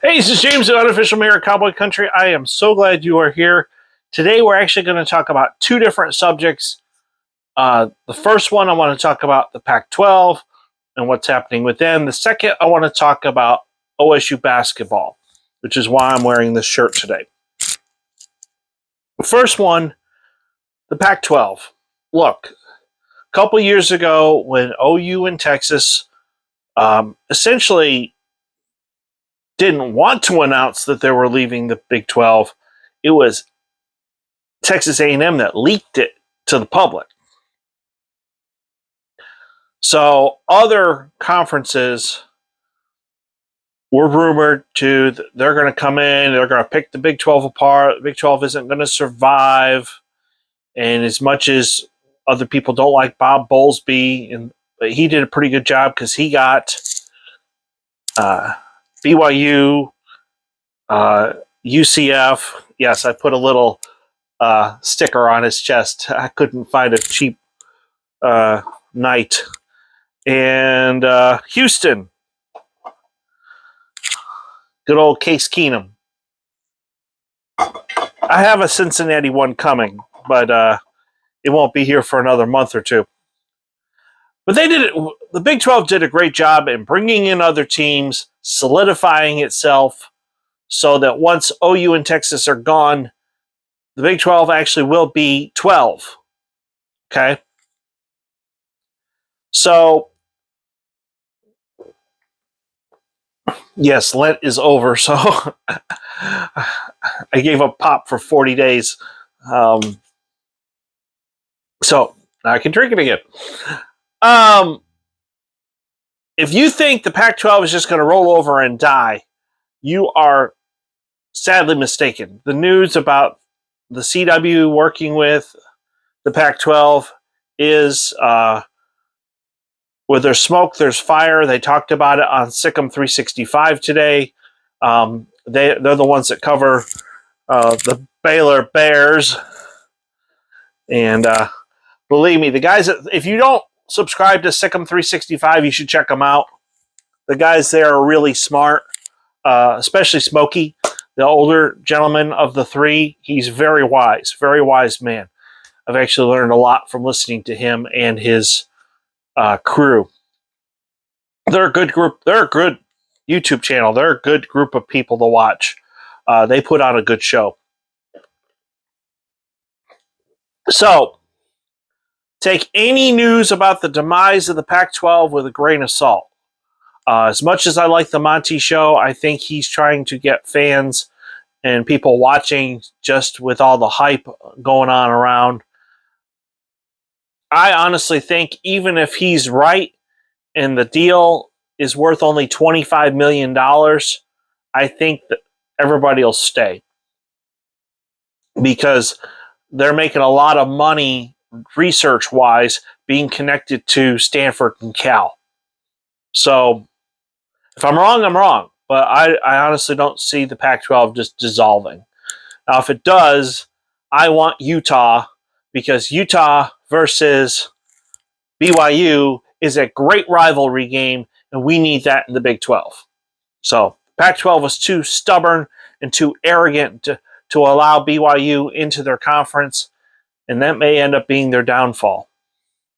Hey, this is James, the unofficial mayor of Cowboy Country. I am so glad you are here. Today, we're actually going to talk about two different subjects. The first one, I want to talk about the Pac-12 and what's happening with them. The second, I want to talk about OSU basketball, which is why I'm wearing this shirt today. The first one, the Pac-12. Look, a couple years ago when OU and Texas essentially didn't want to announce that they were leaving the Big 12, it was Texas A&M that leaked it to the public. So other conferences were rumored they're going to come in, they're going to pick the Big 12 apart. The Big 12 isn't going to survive. And as much as other people don't like Bob Bowlesby, but he did a pretty good job because he got BYU, UCF. Yes, I put a little sticker on his chest. I couldn't find a cheap night. And Houston. Good old Case Keenum. I have a Cincinnati one coming, but it won't be here for another month or two. But they did it. The Big 12 did a great job in bringing in other teams, solidifying itself so that once OU and Texas are gone, the Big 12 actually will be 12. Okay? So, yes, Lent is over, so I gave up pop for 40 days. So, I can drink it again. If you think the Pac-12 is just going to roll over and die, you are sadly mistaken. The news about the CW working with the Pac-12 is where there's smoke, there's fire. They talked about it on Sikkim 365 today. They're the ones that cover the Baylor Bears. And believe me, the guys that, if you don't subscribe to Sikkim 365, you should check them out. The guys there are really smart, especially Smokey, the older gentleman of the three. He's very wise man. I've actually learned a lot from listening to him and his crew. They're a good group. They're a good YouTube channel. They're a good group of people to watch. They put on a good show. So, take any news about the demise of the Pac-12 with a grain of salt. As much as I like the Monty show, I think he's trying to get fans and people watching just with all the hype going on around. I honestly think even if he's right and the deal is worth only $25 million, I think that everybody will stay. Because they're making a lot of money research-wise being connected to Stanford and Cal. So, if I'm wrong, I'm wrong. But I honestly don't see the Pac-12 just dissolving. Now, if it does, I want Utah, because Utah versus BYU is a great rivalry game, and we need that in the Big 12. So, Pac-12 was too stubborn and too arrogant to allow BYU into their conference, and that may end up being their downfall.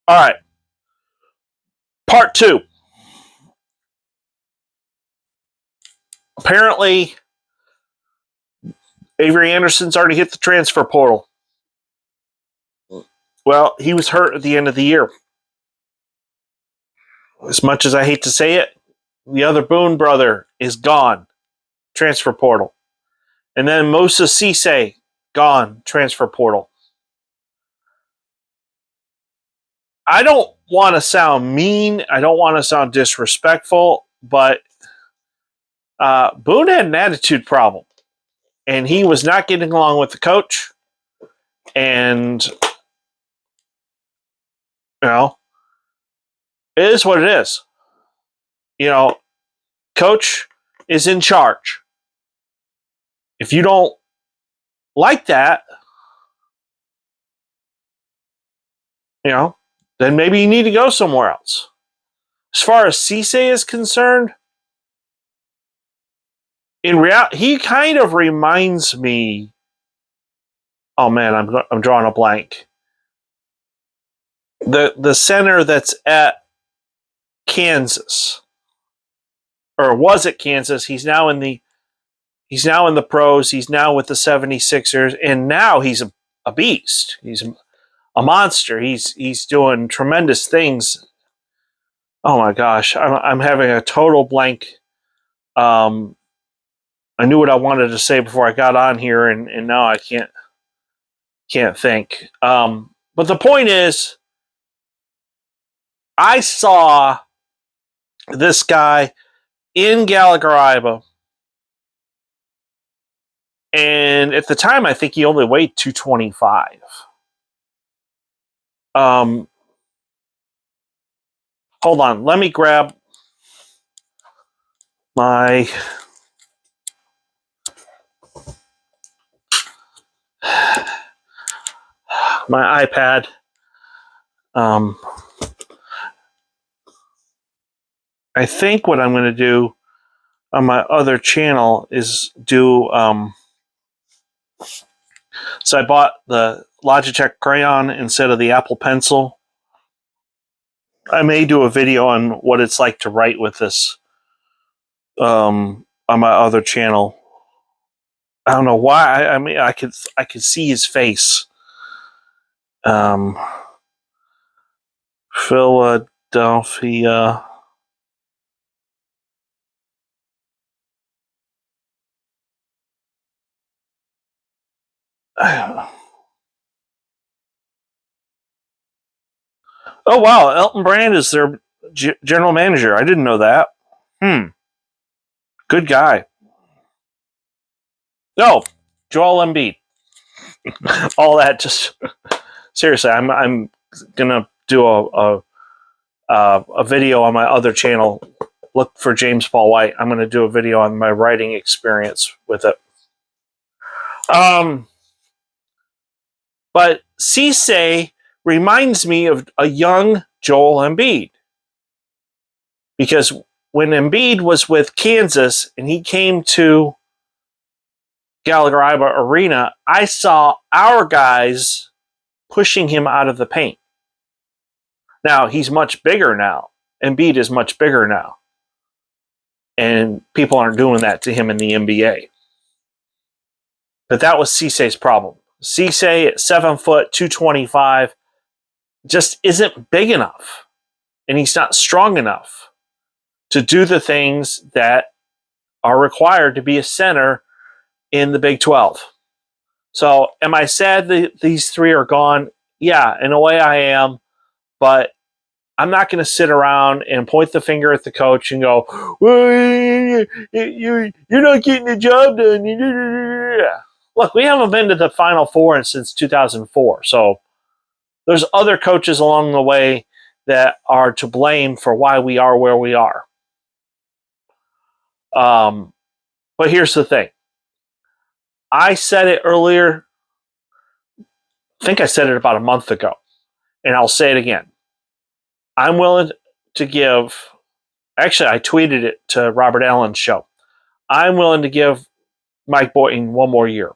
All right. Part 2. Apparently, Avery Anderson's already hit the transfer portal. Well, he was hurt at the end of the year. As much as I hate to say it, the other Boone brother is gone. Transfer portal. And then Moses Cisse, gone. Transfer portal. I don't want to sound mean. I don't want to sound disrespectful, but Boone had an attitude problem. And he was not getting along with the coach. And, you know, it is what it is. You know, coach is in charge. If you don't like that, you know, then maybe you need to go somewhere else. As far as Cisse is concerned, in reality, he kind of reminds me. Oh man, I'm drawing a blank. The center that's at Kansas, or was at Kansas. He's now in the pros. He's now with the 76ers, and now he's a beast. He's a monster. He's doing tremendous things. Oh my gosh, I'm having a total blank. I knew what I wanted to say before I got on here, and now I can't think. But the point is, I saw this guy in Gallagher, and at the time, I think he only weighed 225. Hold on, let me grab my iPad. I think what I'm going to do on my other channel is do. So I bought the Logitech crayon instead of the Apple Pencil. I may do a video on what it's like to write with this on my other channel. I don't know why. I mean, I could see his face. Philadelphia. Oh wow, Elton Brand is their general manager. I didn't know that. Good guy. No, Joel Embiid. All that just seriously. I'm gonna do a video on my other channel. Look for James Paul White. I'm gonna do a video on my writing experience with it. But Cisse reminds me of a young Joel Embiid. Because when Embiid was with Kansas and he came to Gallagher Arena, I saw our guys pushing him out of the paint. Now, he's much bigger now. Embiid is much bigger now. And people aren't doing that to him in the NBA. But that was Cisse's problem. Cisse at 7 foot, 225, just isn't big enough. And he's not strong enough to do the things that are required to be a center in the Big 12. So am I sad that these three are gone? Yeah, in a way I am. But I'm not going to sit around and point the finger at the coach and go, well, you're not getting the job done. Look, we haven't been to the Final Four since 2004. So there's other coaches along the way that are to blame for why we are where we are. But here's the thing. I said it earlier. I think I said it about a month ago. And I'll say it again. I'm willing to give, actually, I tweeted it to Robert Allen's show. I'm willing to give Mike Boynton one more year.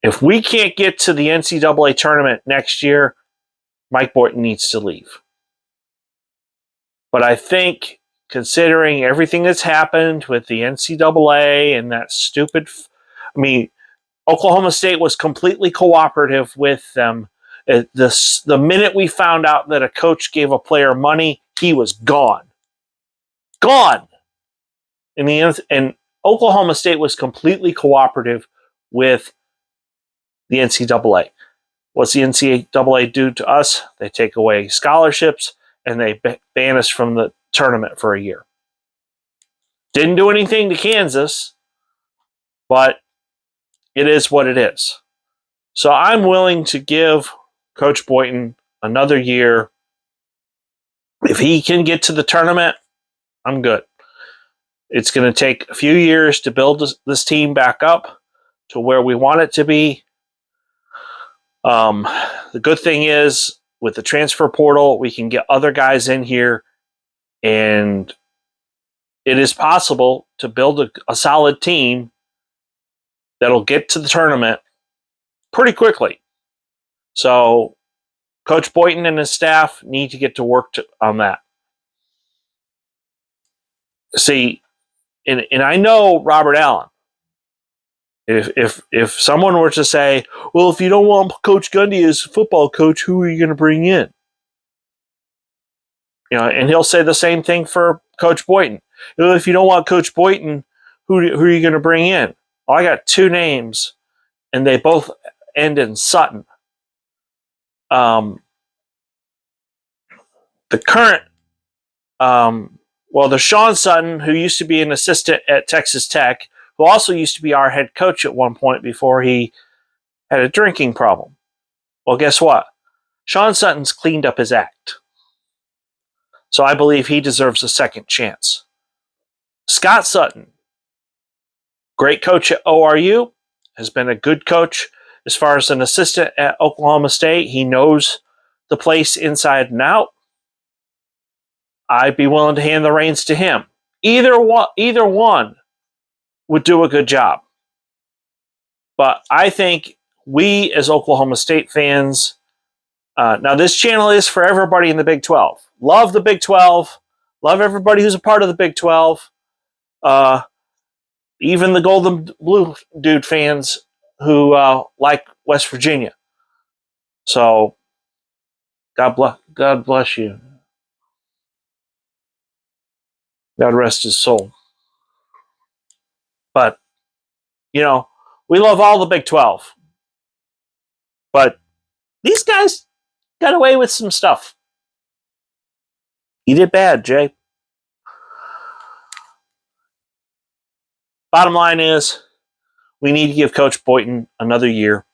If we can't get to the NCAA tournament next year, Mike Boynton needs to leave. But I think, considering everything that's happened with the NCAA and that stupid, Oklahoma State was completely cooperative with them. The minute we found out that a coach gave a player money, he was gone. Gone! And Oklahoma State was completely cooperative with the NCAA. What's the NCAA do to us? They take away scholarships and they ban us from the tournament for a year. Didn't do anything to Kansas, but it is what it is. So I'm willing to give Coach Boynton another year. If he can get to the tournament, I'm good. It's going to take a few years to build this team back up to where we want it to be. The good thing is, with the transfer portal, we can get other guys in here, and it is possible to build a solid team that'll get to the tournament pretty quickly. So Coach Boynton and his staff need to get to work on that. See, and I know Robert Allen. If someone were to say, well, if you don't want Coach Gundy as football coach, who are you going to bring in? And he'll say the same thing for Coach Boynton. If you don't want Coach Boynton, who are you going to bring in? Well, I got two names, and they both end in Sutton. The current, there's Sean Sutton, who used to be an assistant at Texas Tech, who also used to be our head coach at one point before he had a drinking problem. Well, guess what? Sean Sutton's cleaned up his act. So I believe he deserves a second chance. Scott Sutton, great coach at ORU, has been a good coach as far as an assistant at Oklahoma State. He knows the place inside and out. I'd be willing to hand the reins to him. Either one would do a good job. But I think we as Oklahoma State fans, now this channel is for everybody in the Big 12. Love the Big 12. Love everybody who's a part of the Big 12. Even the Golden Blue Dude fans who like West Virginia. So God bless you. God rest his soul. But, we love all the Big 12. But these guys got away with some stuff. You did bad, Jay. Bottom line is, we need to give Coach Boynton another year.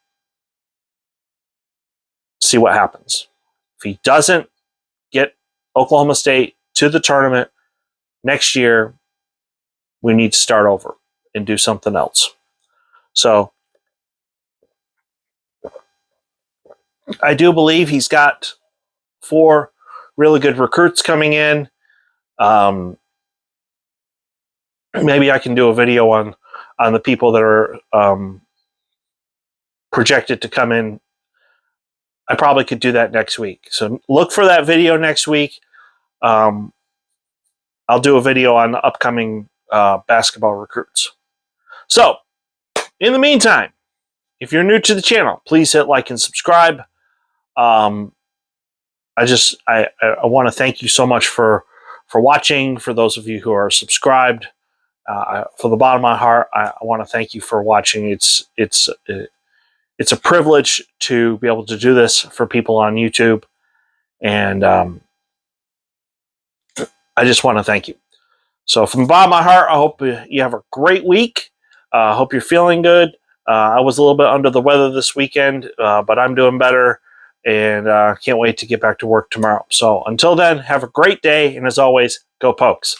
See what happens. If he doesn't get Oklahoma State to the tournament next year, we need to start over and do something else. So I do believe he's got 4 really good recruits coming in. Maybe I can do a video on the people that are projected to come in. I probably could do that next week. So look for that video next week. I'll do a video on the upcoming basketball recruits. So, in the meantime, if you're new to the channel, please hit like and subscribe. I want to thank you so much for watching. For those of you who are subscribed, from the bottom of my heart, I want to thank you for watching. It's a privilege to be able to do this for people on YouTube, and I just want to thank you. So from the bottom of my heart, I hope you have a great week. I hope you're feeling good. I was a little bit under the weather this weekend, but I'm doing better, and can't wait to get back to work tomorrow. So until then, have a great day, and as always, go Pokes.